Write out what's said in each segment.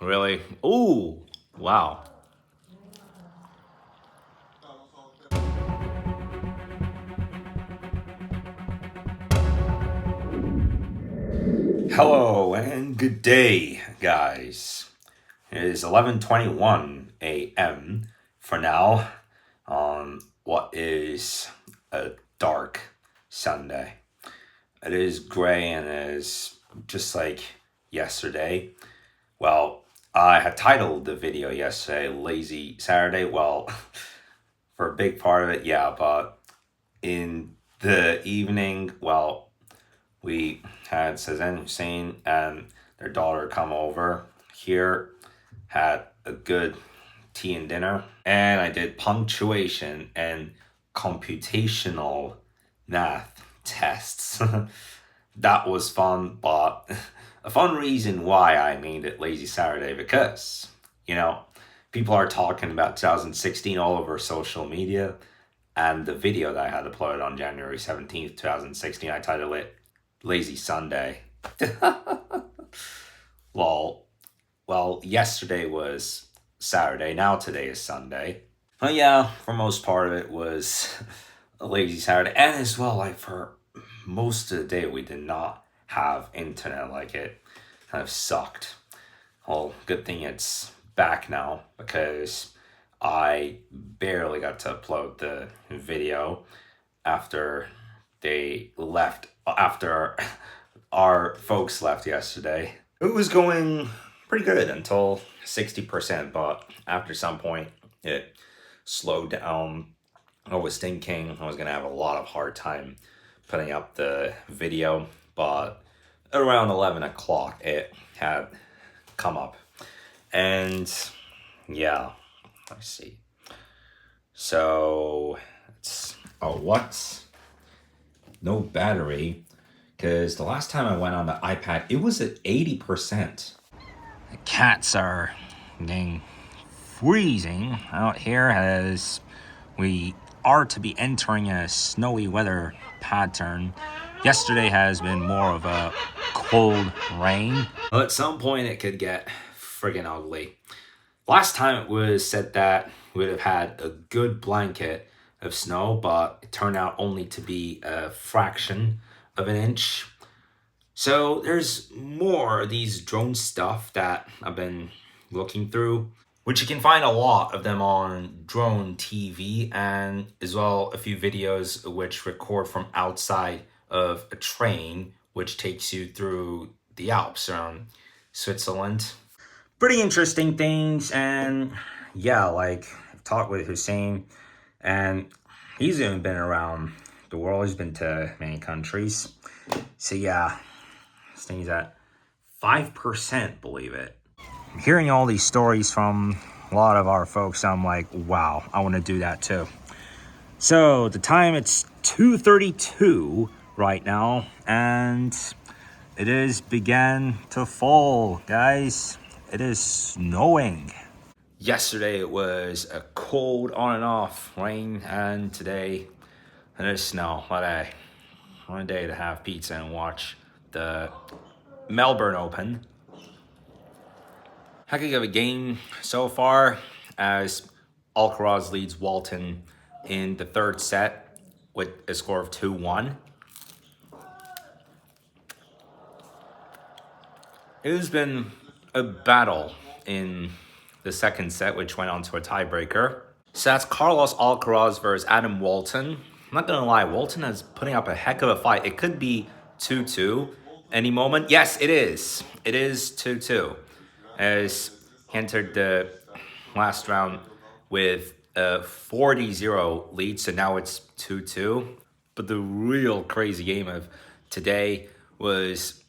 Really? Ooh, wow. Hello and good day, guys. It is 11:21 a.m. for now on what is a dark Sunday. It is gray and it is just like yesterday. Well, I had titled the video yesterday Lazy Saturday. Well, for a big part of it, yeah, but in the evening, well, we had Sazen Hussein and their daughter come over here, had a good tea and dinner, and I did punctuation and computational math tests. That was fun, but a fun reason why I named it Lazy Saturday because, you know, people are talking about 2016 all over social media, and the video that I had uploaded on January 17th, 2016, I titled it Lazy Sunday. Lol. Well, yesterday was Saturday, now today is Sunday. But yeah, for most part of it was a lazy Saturday. And as well, like for most of the day, we did not have internet. Like it kind of sucked. Well, good thing it's back now because I barely got to upload the video after they left, after our folks left yesterday. It was going pretty good until 60%, but after some point, it slowed down. I was thinking I was going to have a lot of hard time putting up the video, but around 11 o'clock, it had come up. And yeah, let's see. So it's what? No battery. Because the last time I went on the iPad, it was at 80%. The cats are getting freezing out here as we are to be entering a snowy weather pattern. Yesterday has been more of a cold rain. Well, at some point it could get friggin' ugly. Last time it was said that we would have had a good blanket of snow, but it turned out only to be a fraction of an inch. So there's more of these drone stuff that I've been looking through, which you can find a lot of them on Drone TV, and as well a few videos which record from outside of a train which takes you through the Alps around Switzerland. Pretty interesting things, and yeah, like I've talked with Hussein, and he's even been around the world. He's been to many countries. So yeah, this thing's at 5%, believe it. I'm hearing all these stories from a lot of our folks. I'm like, wow, I want to do that too. So the time, it's 2:32 right now, and it is began to fall, guys. It is snowing. Yesterday it was a cold on and off rain, and today it is snow. What a day to have pizza and watch the Melbourne Open. Heck of a game so far as Alcaraz leads Walton in the third set with a score of 2-1. It has been a battle in the second set, which went on to a tiebreaker. So that's Carlos Alcaraz versus Adam Walton. I'm not gonna lie, Walton is putting up a heck of a fight. It could be 2-2 any moment. Yes, it is. It is 2-2. As he entered the last round with a 40-0 lead, so now it's 2-2. But the real crazy game of today was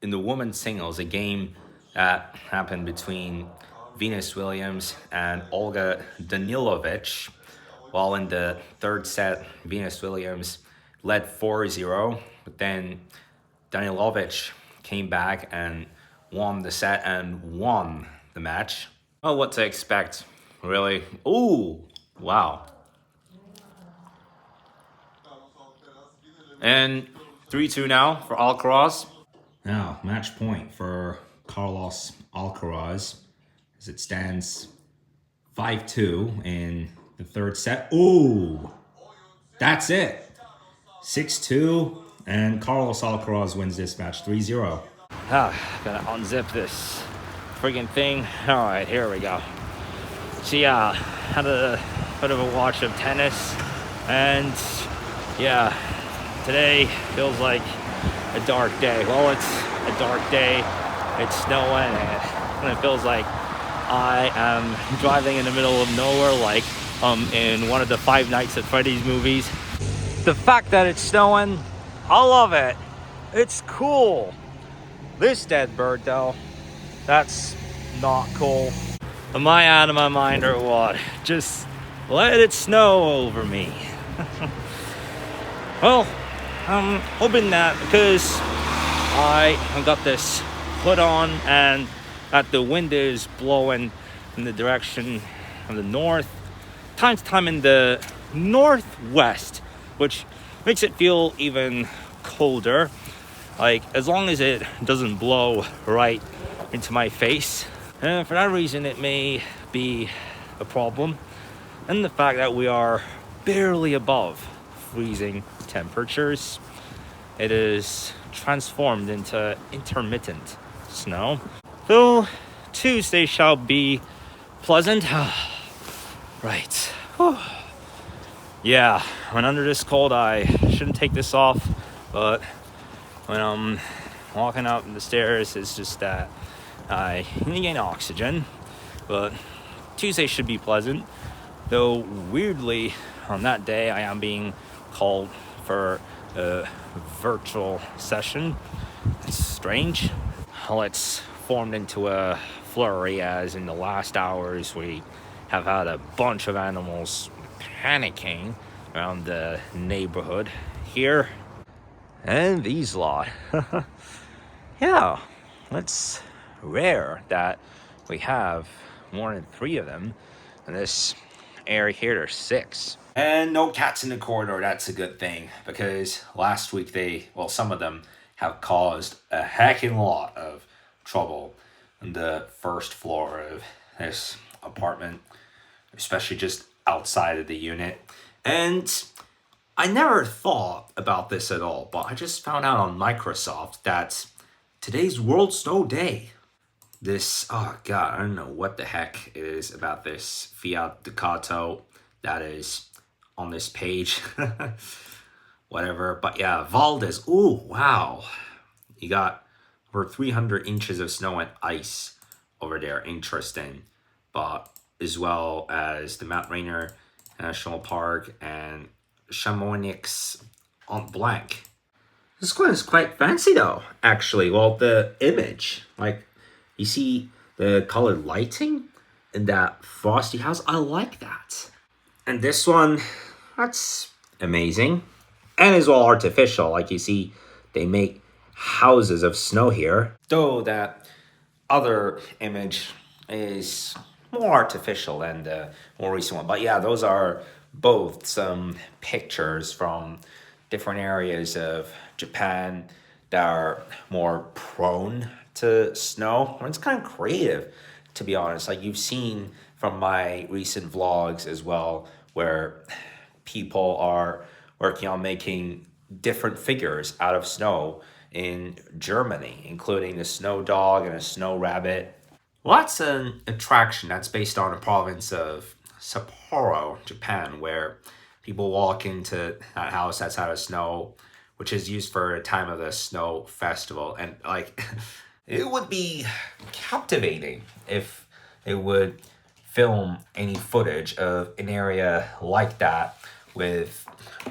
in the women's singles, a game that happened between Venus Williams and Olga Danilovic. While in the third set, Venus Williams led 4-0, but then Danilovic came back and won the set and won the match. Oh, what to expect, really? Ooh, wow. And 3-2 now for Alcaraz. Now, match point for Carlos Alcaraz. as it stands 5-2 in the third set. Ooh, that's it. 6-2, and Carlos Alcaraz wins this match 3-0. Gonna unzip this friggin' thing. All right, here we go. So yeah, had a bit of a watch of tennis, and yeah, today feels like a dark day. Well, it's a dark day. It's snowing, and it feels like I am driving in the middle of nowhere, like in one of the Five Nights at Freddy's movies. The fact that it's snowing, I love it. It's cool. This dead bird, though, that's not cool. Am I out of my mind or what? Just let it snow over me. Well, I'm hoping that because I got this hood on and that the wind is blowing in the direction of the north, time to time in the northwest, which makes it feel even colder. Like, as long as it doesn't blow right into my face. And for that reason, it may be a problem. And the fact that we are barely above freezing temperatures, it is transformed into intermittent snow. Though Tuesday shall be pleasant. Right. Whew. Yeah, when under this cold, I shouldn't take this off, but when I'm walking up the stairs, it's just that I need to gain oxygen. But Tuesday should be pleasant, though weirdly on that day I am being called for a virtual session. It's strange how it's formed into a flurry, as in the last hours we have had a bunch of animals panicking around the neighborhood here. And these lot. Yeah, it's rare that we have more than 3 of them. In this area here, there's 6. And no cats in the corridor, that's a good thing, because last week some of them have caused a heckin' lot of trouble on the first floor of this apartment, especially just outside of the unit. And I never thought about this at all, but I just found out on Microsoft that today's World Snow Day. Oh god, I don't know what the heck it is about this Fiat Ducato that is on this page. Whatever, but yeah, Valdez. Ooh, wow. You got over 300 inches of snow and ice over there. Interesting. But as well as the Mount Rainier National Park and Chamonix on Blanc. This one is quite fancy though, actually. Well, the image, like, you see the colored lighting in that frosty house. I like that. And this one, that's amazing. And as well artificial. Like, you see, they make houses of snow here. Though that other image is more artificial than the more recent one. But yeah, those are both some pictures from different areas of Japan that are more prone to snow. It's kind of creative, to be honest. Like, you've seen from my recent vlogs as well, where people are working on making different figures out of snow in Germany, including a snow dog and a snow rabbit. Well, that's an attraction that's based on the province of Sapporo, Japan, where people walk into that house that's out of snow, which is used for a time of the snow festival. And like, it would be captivating if they would film any footage of an area like that with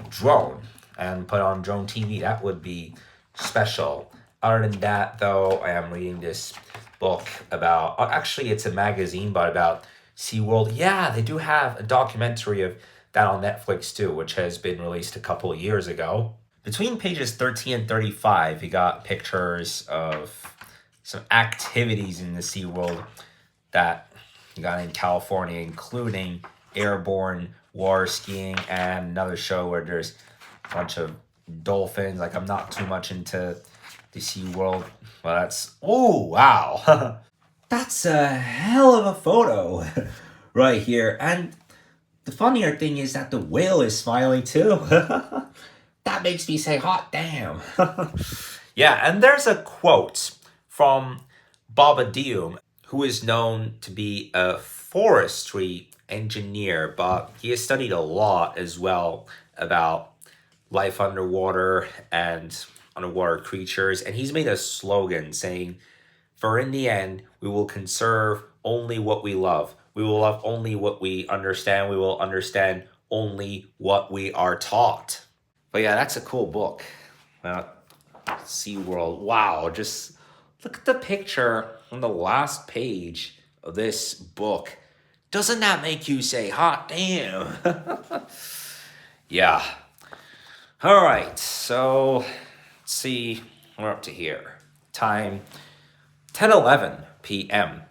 drone and put on drone TV. That would be special. Other than that, though, I am reading this book about, actually it's a magazine, but about SeaWorld. Yeah, they do have a documentary of that on Netflix too, which has been released a couple of years ago. Between pages 13 and 35, you got pictures of some activities in the SeaWorld that you got in California, including airborne water skiing and another show where there's a bunch of dolphins. Like, I'm not too much into the SeaWorld, but that's, oh, wow. That's a hell of a photo right here. And the funnier thing is that the whale is smiling too. That makes me say, hot damn. Yeah, and there's a quote from Baba Dioum, who is known to be a forestry engineer, but he has studied a lot as well about life underwater and underwater creatures. And he's made a slogan saying, for in the end, we will conserve only what we love. We will love only what we understand. We will understand only what we are taught. But yeah, that's a cool book. SeaWorld. Wow, just look at the picture on the last page of this book. Doesn't that make you say, hot damn? Yeah. All right, so let's see. We're up to here. Time 10:11 p.m.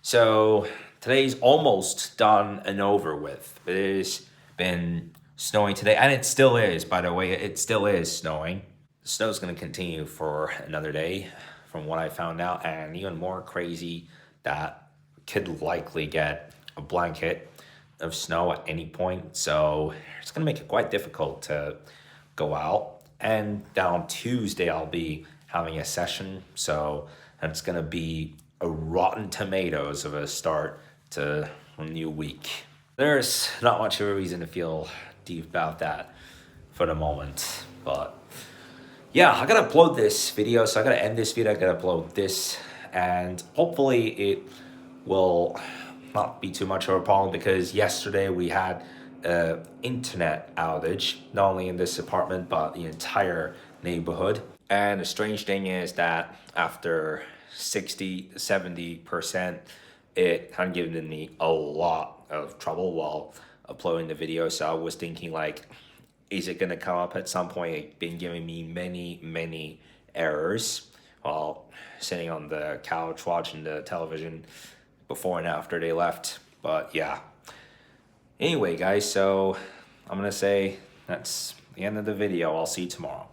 So today's almost done and over with. It has been snowing today, and it still is, by the way. It still is snowing. The snow's going to continue for another day, from what I found out, and even more crazy that we could likely get a blanket of snow at any point. So it's going to make it quite difficult to go out. And then on Tuesday, I'll be having a session, so it's going to be a rotten tomatoes of a start to a new week. There's not much of a reason to feel deep about that for the moment, but yeah, I gotta upload this video, so I gotta end this video, I gotta upload this, and hopefully it will not be too much of a problem, because yesterday we had an internet outage, not only in this apartment, but the entire neighborhood. And the strange thing is that after 60-70%, it had given me a lot of trouble while uploading the video. So I was thinking, like, is it gonna come up at some point? It's been giving me many errors while sitting on the couch watching the television before and after they left. But yeah. Anyway, guys, so I'm gonna say that's the end of the video. I'll see you tomorrow.